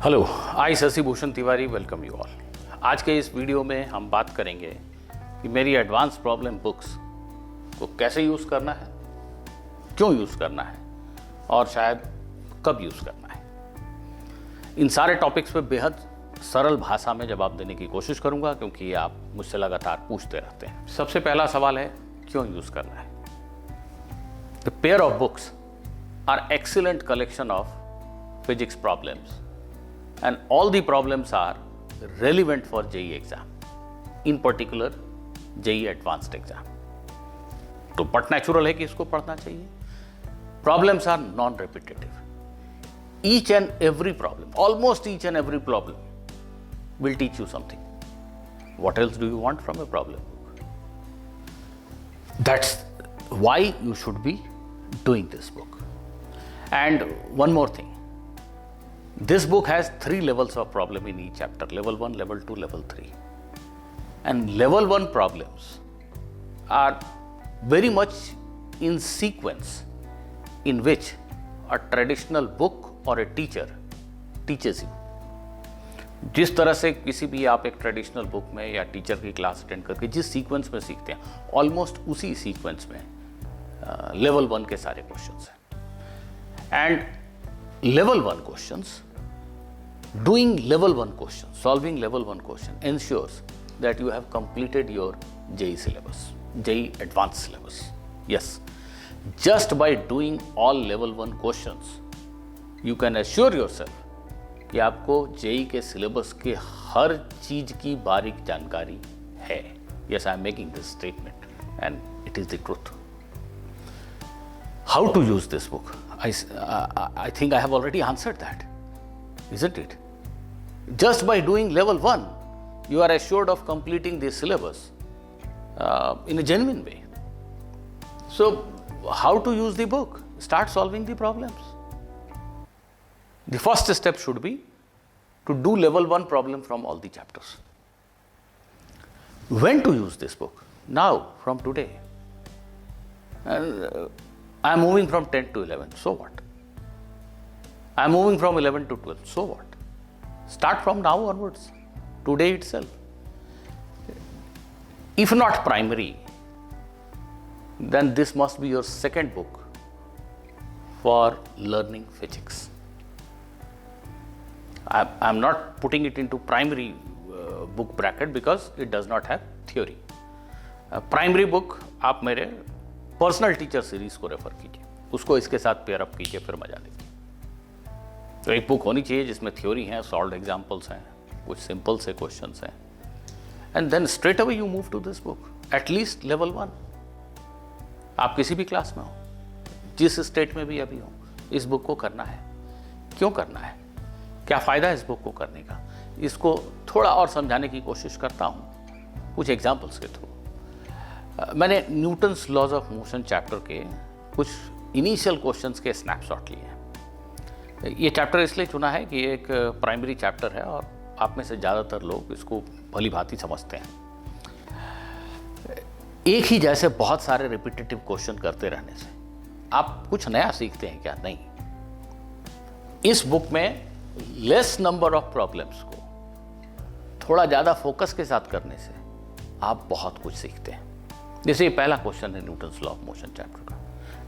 Hello, I Shashi Bhushan Tiwari welcome you all. आज के इस वीडियो में हम बात करेंगे कि मेरी एडवांस प्रॉब्लम बुक्स को कैसे यूज़ करना है, क्यों यूज़ करना है और शायद कब यूज़ करना है। इन सारे टॉपिक्स पे बेहद सरल भाषा में जवाब देने की कोशिश करूंगा, क्योंकि आप मुझसे लगातार पूछते रहते हैं। सबसे पहला सवाल है, क्यों यूज़ करना है। The pair of books are excellent collection of physics problems and all the problems are relevant for JEE exam, in particular JEE advanced exam। तो बट नेचुरल है कि इसको पढ़ना चाहिए। Problems are non repetitive. Each and every problem, almost each and every problem will teach you something. What else do you want from a problem book? That's why you should be doing this book. And one more thing, this book has 3 levels of problem in each chapter: level 1, level 2, level 3. And level 1 problems are very much in sequence in which a traditional book or a teacher teaches you. जिस तरह से किसी भी आप एक traditional book में या teacher की क्लास अटेंड करके जिस सीक्वेंस में सीखते हैं, ऑलमोस्ट उसी सीक्वेंस में लेवल 1 के सारे क्वेश्चंस हैं। And level 1 questions, doing level 1 question, solving level 1 question ensures that you have completed your JEE syllabus, JEE advanced syllabus. Yes, just by doing all level 1 questions, you can assure yourself कि आपको JEE के syllabus के हर चीज की बारीक जानकारी है। Yes, I am making this statement and it is the truth. How to use this book? I think I have already answered that, isn't it? Just by doing level 1, you are assured of completing the syllabus in a genuine way. So, how to use the book? Start solving the problems. The first step should be to do level 1 problem from all the chapters. When to use this book? Now, from today. I am moving from 10 to 11, so what? I am moving from 11 to 12, so what? Start from now onwards, today itself. If not primary, then this must be your second book for learning physics. I'm not putting it into primary book bracket because it does not have theory. Primary book आप मेरे personal teacher series को refer कीजिए, उसको इसके साथ pair up कीजिए, फिर मजा लीजिए। तो एक बुक होनी चाहिए जिसमें थ्योरी है, सॉल्व्ड एग्जांपल्स हैं, कुछ सिंपल से क्वेश्चंस हैं, and then straight away you move to this book, at least level 1। आप किसी भी क्लास में हो, जिस स्टेट में भी अभी हो, इस बुक को करना है। क्यों करना है, क्या फ़ायदा है इस बुक को करने का, इसको थोड़ा और समझाने की कोशिश करता हूँ कुछ एग्जाम्पल्स के थ्रू। मैंने Newton's laws of motion chapter के कुछ इनिशियल क्वेश्चंस के स्नैपशॉट लिए हैं। ये चैप्टर इसलिए चुना है कि एक प्राइमरी चैप्टर है और आप में से ज़्यादातर लोग इसको भली भांति समझते हैं। एक ही जैसे बहुत सारे रिपीटेटिव क्वेश्चन करते रहने से आप कुछ नया सीखते हैं क्या? नहीं। इस बुक में लेस नंबर ऑफ प्रॉब्लम्स को थोड़ा ज़्यादा फोकस के साथ करने से आप बहुत कुछ सीखते हैं। जैसे ये पहला क्वेश्चन है Newton's law of motion chapter का।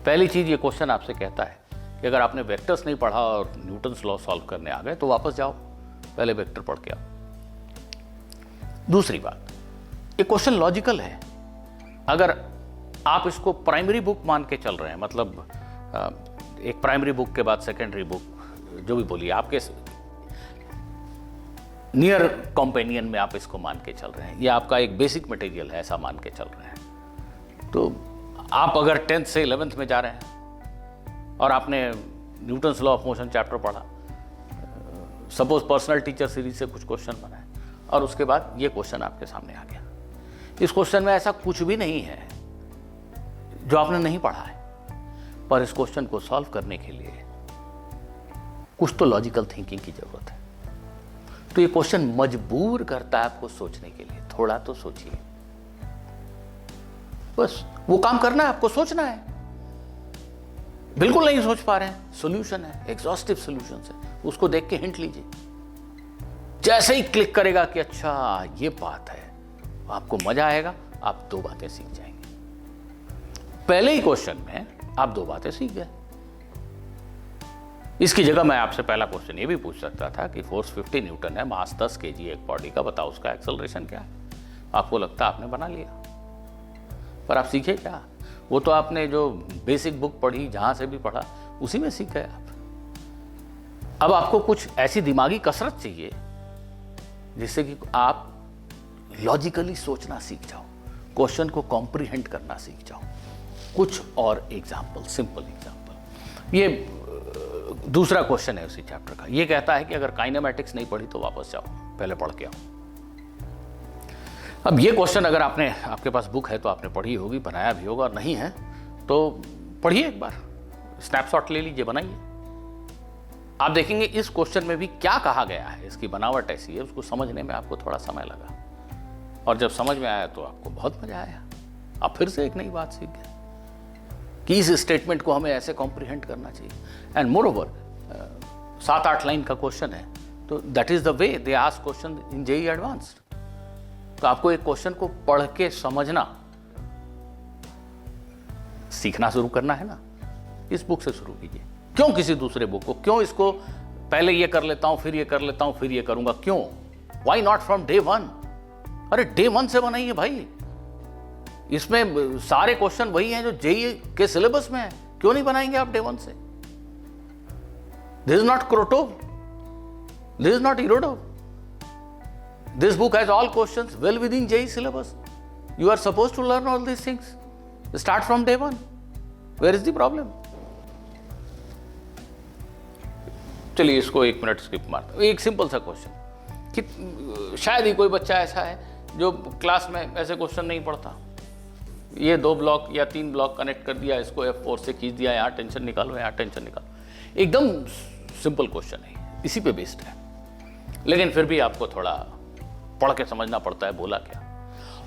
पहली चीज़, ये क्वेश्चन आपसे कहता है कि अगर आपने वेक्टर्स नहीं पढ़ा और न्यूटन्स लॉ सॉल्व करने आ गए तो वापस जाओ, पहले वेक्टर पढ़ के आओ। दूसरी बात, ये क्वेश्चन लॉजिकल है। अगर आप इसको प्राइमरी बुक मान के चल रहे हैं, मतलब एक प्राइमरी बुक के बाद सेकेंडरी बुक, जो भी बोलिए, आपके नियर कॉम्पेनियन में आप इसको मान के चल रहे हैं, या आपका एक बेसिक मटेरियल है ऐसा मान के चल रहे हैं, तो आप अगर 10th से 11th में जा रहे हैं और आपने Newton's law of motion chapter पढ़ा, सपोज पर्सनल टीचर सीरीज से कुछ क्वेश्चन बनाए, और उसके बाद ये क्वेश्चन आपके सामने आ गया। इस क्वेश्चन में ऐसा कुछ भी नहीं है जो आपने नहीं पढ़ा है, पर इस क्वेश्चन को सॉल्व करने के लिए कुछ तो लॉजिकल थिंकिंग की जरूरत है। तो ये क्वेश्चन मजबूर करता है आपको सोचने के लिए। थोड़ा तो सोचिए, बस वो काम करना है, आपको सोचना है। बिल्कुल नहीं सोच पा रहे हैं, सोल्यूशन है, एग्जॉस्टिव सोल्यूशन है, उसको देख के हिंट लीजिए, जैसे ही क्लिक करेगा कि अच्छा ये बात है, आपको मजा आएगा, आप 2 बातें सीख जाएंगे। पहले ही क्वेश्चन में आप 2 बातें सीख गए। इसकी जगह मैं आपसे पहला क्वेश्चन ये भी पूछ सकता था कि फोर्स 50 न्यूटन है, मास 10 केजी एक बॉडी का, बताओ उसका एक्सेलरेशन क्या है। आपको लगता आपने बना लिया, पर आप सीखे क्या? वो तो आपने जो बेसिक बुक पढ़ी, जहां से भी पढ़ा, उसी में सीख गए आप। अब आपको कुछ ऐसी दिमागी कसरत चाहिए जिससे कि आप लॉजिकली सोचना सीख जाओ, क्वेश्चन को कॉम्प्रिहेंड करना सीख जाओ। कुछ और एग्जाम्पल, सिंपल एग्जाम्पल। ये दूसरा क्वेश्चन है उसी चैप्टर का। ये कहता है कि अगर काइनेमैटिक्स नहीं पढ़ी तो वापस जाओ, पहले पढ़ के आओ। अब ये क्वेश्चन अगर आपके पास बुक है तो आपने पढ़ी होगी, बनाया भी होगा, और नहीं है तो पढ़िए एक बार, स्नैपशॉट ले लीजिए, बनाइए। आप देखेंगे इस क्वेश्चन में भी क्या कहा गया है, इसकी बनावट ऐसी है, उसको समझने में आपको थोड़ा समय लगा, और जब समझ में आया तो आपको बहुत मजा आया। आप फिर से एक नई बात सीख गए कि इस स्टेटमेंट को हमें ऐसे कॉम्प्रिहेंड करना चाहिए। एंड मोर ओवर 7-8 लाइन का क्वेश्चन है, तो that is the way they ask question in JEE advanced. तो आपको एक क्वेश्चन को पढ़ के समझना सीखना शुरू करना है ना, इस बुक से शुरू कीजिए। क्यों किसी दूसरे बुक को? क्यों इसको पहले ये कर लेता हूं, फिर ये कर लेता हूं, फिर ये करूंगा? क्यों? Why not from day 1? अरे डे 1 से बनाइए भाई। इसमें सारे क्वेश्चन वही हैं जो जेईई के सिलेबस में है, क्यों नहीं बनाएंगे आप डे 1 से? This is not Krotov, this is not Irodov. This book has all questions well within JEE syllabus. You are supposed to learn all these things. Start from day 1. Where is the problem? चलिए इसको 1 minute skip मारते हैं। एक simple सा question कि शायद ही कोई बच्चा ऐसा है जो क्लास में ऐसे क्वेश्चन नहीं पढ़ता। ये 2 ब्लॉक या 3 ब्लॉक कनेक्ट कर दिया, इसको F4 से खींच दिया, यहाँ टेंशन निकालो, यहाँ टेंशन निकालो। एकदम सिंपल क्वेश्चन है, इसी पे बेस्ड है, लेकिन फिर भी आपको थोड़ा पढ़ के समझना पड़ता है बोला क्या।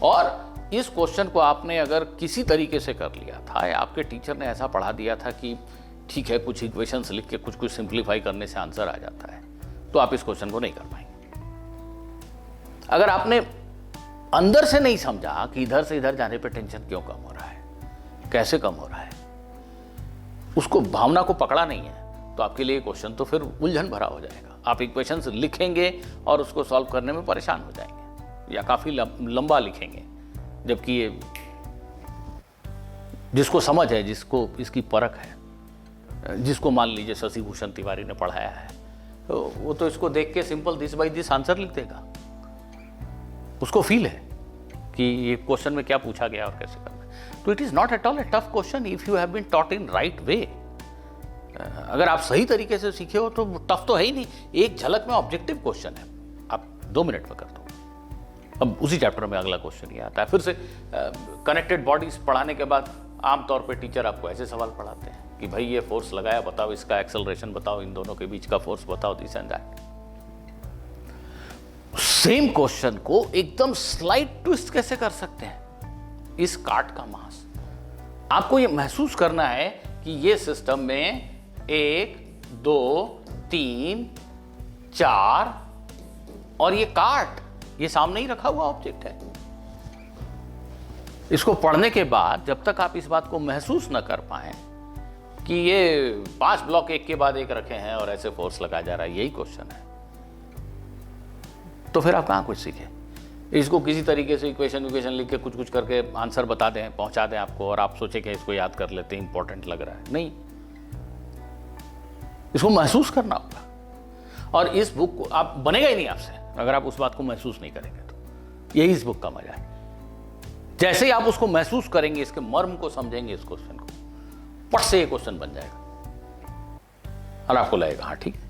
और इस क्वेश्चन को आपने अगर किसी तरीके से कर लिया था, या आपके टीचर ने ऐसा पढ़ा दिया था कि ठीक है कुछ इक्वेशंस लिख के कुछ सिंप्लीफाई करने से आंसर आ जाता है, तो आप इस क्वेश्चन को नहीं कर पाएंगे। अगर आपने अंदर से नहीं समझा कि इधर से इधर जाने पे टेंशन क्यों कम हो रहा है, कैसे कम हो रहा है, उसको भावना को पकड़ा नहीं है, तो आपके लिए क्वेश्चन तो फिर उलझन भरा हो जाएगा। आप इक्वेशंस लिखेंगे और उसको सॉल्व करने में परेशान हो जाएंगे, या काफी लंबा लिखेंगे, जबकि ये जिसको समझ है, जिसको इसकी परख है, जिसको मान लीजिए शशि भूषण तिवारी ने पढ़ाया है, तो वो तो इसको देख के simple this by this answer लिख देगा। उसको फील है कि ये क्वेश्चन में क्या पूछा गया और कैसे करना है। तो it is not at all a tough question if you have been taught in right way. अगर आप सही तरीके से सीखे हो तो टफ तो है ही नहीं, एक झलक में ऑब्जेक्टिव क्वेश्चन है, आप 2 मिनट में कर दो। अब उसी चैप्टर में अगला क्वेश्चन ये आता है, फिर से कनेक्टेड बॉडीज पढ़ाने के बाद आमतौर पे टीचर आपको ऐसे सवाल पढ़ाते हैं कि भाई ये फोर्स लगाया, बताओ इसका एक्सेलरेशन बताओ, इन दोनों के बीच का फोर्स बताओ, this and that. Same question को एकदम स्लाइट ट्विस्ट कैसे कर सकते हैं? इस काट का मास, आपको ये महसूस करना है कि ये सिस्टम में 1 2 3 4 और ये काट, ये सामने ही रखा हुआ ऑब्जेक्ट है। इसको पढ़ने के बाद जब तक आप इस बात को महसूस न कर पाए कि ये 5 ब्लॉक एक के बाद एक रखे हैं और ऐसे फोर्स लगाया जा रहा है, यही क्वेश्चन है, तो फिर आप कहां कुछ सीखे। इसको किसी तरीके से इक्वेशन लिख के कुछ करके आंसर बता दें, पहुंचा दें आपको, और आप सोचे कि इसको याद कर लेते हैं, इंपॉर्टेंट लग रहा है, नहीं। इसको महसूस करना होगा, और इस बुक को आप बनेगा ही नहीं आपसे अगर आप उस बात को महसूस नहीं करेंगे। तो यही इस बुक का मजा है। जैसे ही आप उसको महसूस करेंगे, इसके मर्म को समझेंगे, इस क्वेश्चन को, पट से ये क्वेश्चन बन जाएगा और आपको लगेगा हाँ ठीक है।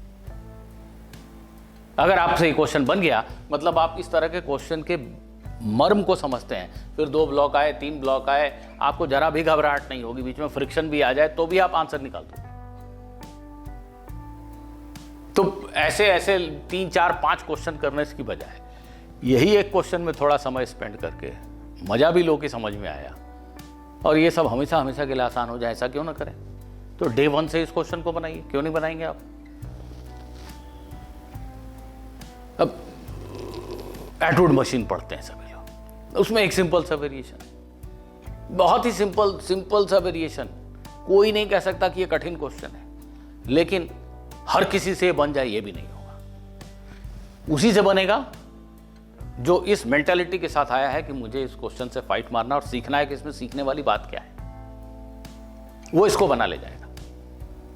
अगर आपसे ये क्वेश्चन बन गया मतलब आप इस तरह के क्वेश्चन के मर्म को समझते हैं। फिर 2 ब्लॉक आए, 3 ब्लॉक आए, आपको जरा भी घबराहट नहीं होगी, बीच में फ्रिक्शन भी आ जाए तो भी आप आंसर निकाल दो। तो ऐसे 3 4 5 क्वेश्चन करने की बजाय यही एक क्वेश्चन में थोड़ा समय स्पेंड करके मजा भी लो कि समझ में आया, और ये सब हमेशा के लिए आसान हो जाए, ऐसा क्यों ना करें। तो डे 1 से इस क्वेश्चन को बनाइए, क्यों नहीं बनाएंगे आप। अब एटवुड मशीन पढ़ते हैं सभी लोग, उसमें एक सिंपल सा वेरिएशन, बहुत ही सिंपल सा वेरिएशन, कोई नहीं कह सकता कि ये कठिन क्वेश्चन है, लेकिन हर किसी से बन जाए ये भी नहीं होगा। उसी से बनेगा जो इस मेंटालिटी के साथ आया है कि मुझे इस क्वेश्चन से फाइट मारना और सीखना है कि इसमें सीखने वाली बात क्या है, वो इसको बना ले जाएगा।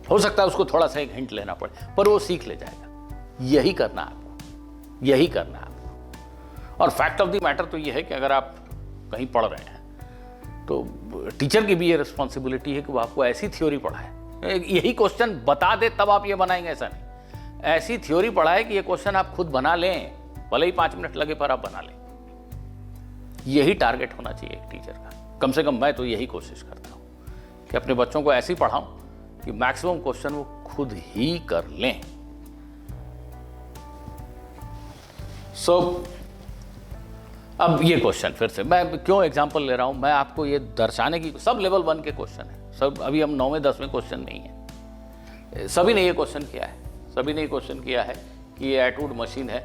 हो सकता है उसको थोड़ा सा एक हिंट लेना पड़े, पर वो सीख ले जाएगा। यही करना है आपको, यही करना है आपको। और फैक्ट ऑफ द मैटर तो ये है कि अगर आप कहीं पढ़ रहे हैं तो टीचर की भी ये रिस्पॉन्सिबिलिटी है कि वो आपको ऐसी थ्योरी पढ़ाए, यही क्वेश्चन बता दे तब आप ये बनाएंगे, ऐसा नहीं। ऐसी थ्योरी पढ़ाए कि ये क्वेश्चन आप खुद बना लें, भले ही 5 मिनट लगे पर आप बना लें। यही टारगेट होना चाहिए एक टीचर का। कम से कम मैं तो यही कोशिश करता हूं कि अपने बच्चों को ऐसे ही पढ़ाऊं कि मैक्सिमम क्वेश्चन वो खुद ही कर लें। अब ये क्वेश्चन फिर से मैं क्यों एग्जांपल ले रहा हूं, मैं आपको ये दर्शाने की, सब लेवल 1 के क्वेश्चन है, सब अभी हम 9वें 10वें क्वेश्चन नहीं है। सभी ने ये क्वेश्चन किया है, सभी ने ये क्वेश्चन किया है कि ये एटवुड मशीन है,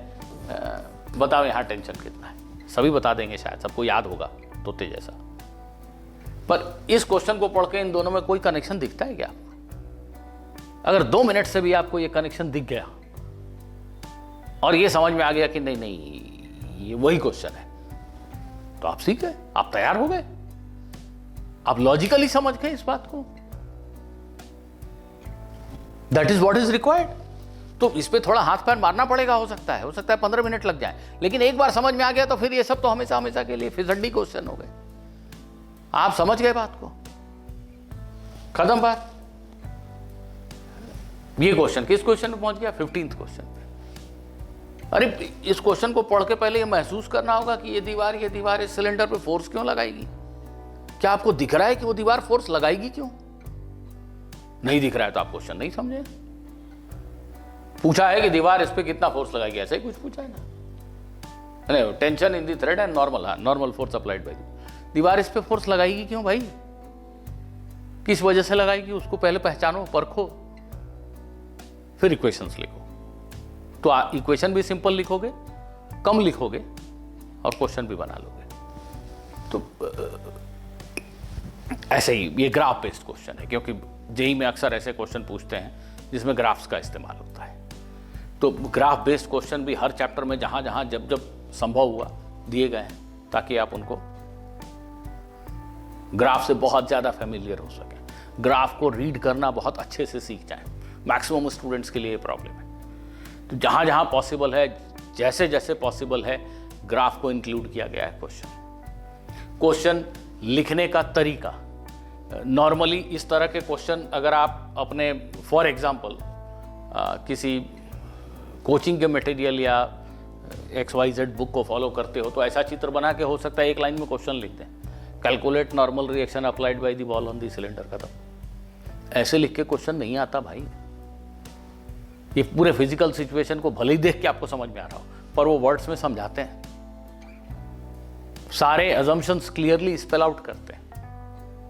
बताओ यहाँ टेंशन कितना है। सभी बता देंगे, शायद सबको याद होगा तोते जैसा। पर इस क्वेश्चन को पढ़ के इन दोनों में कोई कनेक्शन दिखता है क्या? अगर 2 मिनट से भी आपको ये कनेक्शन दिख गया और ये समझ में आ गया कि नहीं ये वही क्वेश्चन है, तो आप सीख गए, आप तैयार हो गए, आप लॉजिकली समझ गए इस बात को। That is what is required. तो इस पे थोड़ा हाथ पैर मारना पड़ेगा, हो सकता है 15 मिनट लग जाए, लेकिन एक बार समझ में आ गया तो फिर ये सब तो हमेशा हमेशा के लिए फिसड्डी क्वेश्चन हो गए। आप समझ गए बात को, खत्म बात। ये क्वेश्चन किस क्वेश्चन पे पहुंच गया? 15th क्वेश्चन पे। अरे इस क्वेश्चन को पढ़ के पहले ये महसूस करना होगा कि ये दीवार इस सिलेंडर पे फोर्स क्यों लगाएगी। क्या आपको दिख रहा है कि वो दीवार फोर्स लगाएगी क्यों? नहीं दिख रहा है तो आप क्वेश्चन नहीं समझे। पूछा है कि दीवार इस पे कितना फोर्स लगाएगी, ऐसे ही कुछ पूछा है ना। नहीं, tension in the thread and normal force applied by दीवार इस पे फोर्स लगाएगी क्यों भाई? किस वजह से लगाएगी उसको पहले पहचानो, परखो, फिर इक्वेशंस लिखो। तो इक्वेशन भी सिंपल लिखोगे, कम लिखोगे और क्वेश्चन भी बना लोगे। तो ऐसे ही ये ग्राफ बेस्ड क्वेश्चन है, क्योंकि जेईई में अक्सर ऐसे क्वेश्चन पूछते हैं जिसमें ग्राफ्स का इस्तेमाल होता है। तो ग्राफ बेस्ड क्वेश्चन भी हर चैप्टर में जहां जहां जब संभव हुआ दिए गए हैं, ताकि आप उनको ग्राफ से बहुत ज्यादा फेमिलियर हो सके, ग्राफ को रीड करना बहुत अच्छे से सीख जाएं। मैक्सिमम स्टूडेंट्स के लिए ये प्रॉब्लम है। तो जहां जहां पॉसिबल है, जैसे जैसे पॉसिबल है, ग्राफ को इंक्लूड किया गया है। क्वेश्चन लिखने का तरीका, नॉर्मली इस तरह के क्वेश्चन अगर आप अपने फॉर एग्जांपल किसी कोचिंग के मटेरियल या XYZ बुक को फॉलो करते हो, तो ऐसा चित्र बना के हो सकता है एक लाइन में क्वेश्चन लिख दें, calculate normal reaction applied by the ball on the cylinder, खत्म। ऐसे लिख के क्वेश्चन नहीं आता भाई। ये पूरे फिजिकल सिचुएशन को भले ही देख के आपको समझ में आ रहा हो, पर वो वर्ड्स में समझाते हैं, सारे अजम्पशंस क्लियरली स्पेल आउट करते हैं।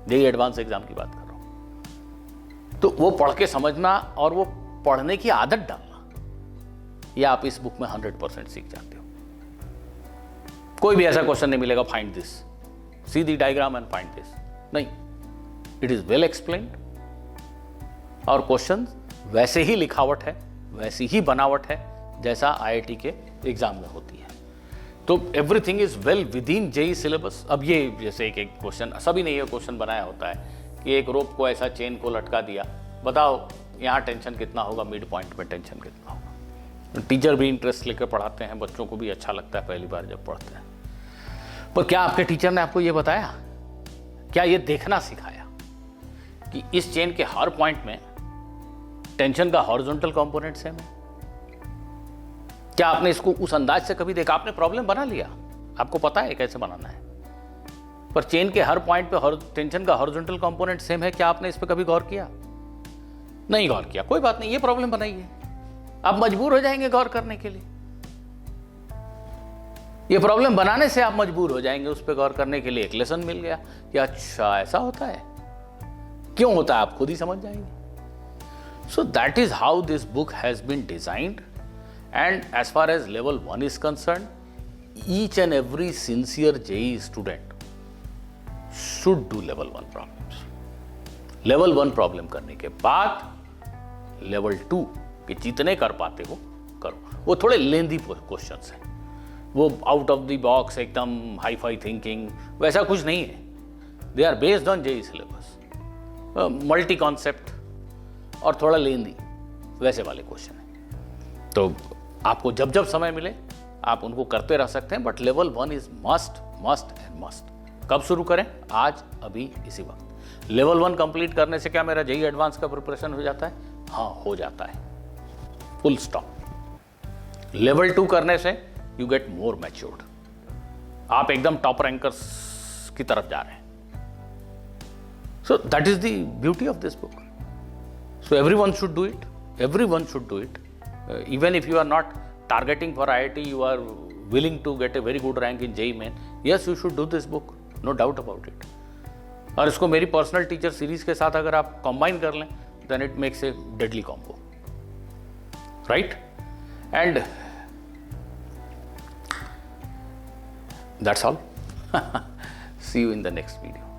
यही एडवांस एग्जाम की बात कर रहा हूं। तो वो पढ़ के समझना और वो पढ़ने की आदत डालना, ये आप इस बुक में 100% सीख जाते हो। कोई भी ऐसा क्वेश्चन नहीं मिलेगा find this, see the diagram and find this, नहीं। इट इज वेल एक्सप्लेन्ड और क्वेश्चन वैसे ही लिखावट है, वैसी ही बनावट है जैसा IIT के एग्जाम में होती है। तो everything is well with in JEE syllabus. अब ये जैसे एक क्वेश्चन, सभी ने ये क्वेश्चन बनाया होता है कि एक रोप को ऐसा चेन को लटका दिया, बताओ यहाँ टेंशन कितना होगा, मिड पॉइंट में टेंशन कितना होगा। टीचर भी इंटरेस्ट लेकर पढ़ाते हैं, बच्चों को भी अच्छा लगता है पहली बार जब पढ़ते हैं। पर क्या आपके टीचर ने आपको ये बताया, क्या ये देखना सिखाया कि इस चेन के हर पॉइंट में टेंशन का हॉरिजॉन्टल कंपोनेंट सेम है? क्या आपने इसको उस अंदाज से कभी देखा? आपने प्रॉब्लम बना लिया, आपको पता है कैसे बनाना है, पर चेन के हर पॉइंट पे टेंशन का हॉरिजॉन्टल कंपोनेंट सेम है, क्या आपने इस पे कभी गौर किया? नहीं गौर किया, कोई बात नहीं, ये प्रॉब्लम बनाइए। आप मजबूर हो जाएंगे गौर करने के लिए, ये प्रॉब्लम बनाने से आप मजबूर हो जाएंगे उस पर गौर करने के लिए। एक लेसन मिल गया कि अच्छा ऐसा होता है, क्यों होता है आप खुद ही समझ जाएंगे। So that is how this book has been designed, and as far as level 1 is concerned, each and every sincere JEE student should do level 1 problems. Level 1 problem करने के बाद लेवल 2 के जितने कर पाते हो करो। वो थोड़े लेंदी क्वेश्चंस हैं, वो आउट ऑफ द बॉक्स एकदम हाई फाई थिंकिंग वैसा कुछ नहीं है। They are based on JEE syllabus, multi concept और थोड़ा लेंदी वैसे वाले क्वेश्चन है। तो आपको जब जब समय मिले आप उनको करते रह सकते हैं, but level 1 is must must and must. कब शुरू करें? आज, अभी, इसी वक्त। लेवल 1 कंप्लीट करने से क्या मेरा JEE एडवांस का प्रिपरेशन हो जाता है? हाँ, हो जाता है, फुल स्टॉप। लेवल 2 करने से यू गेट मोर मैच्योर्ड, आप एकदम टॉप रैंकर्स की तरफ जा रहे हैं। So that is the beauty of this book. So everyone should do it, everyone should do it. Even if you are not targeting for IIT, you are willing to get a very good rank in JEE Main, yes, you should do this book, no doubt about it. और इसको मेरी personal teacher series के साथ अगर आप combine कर लें, then it makes a deadly combo, right? And that's all. See you in the next video.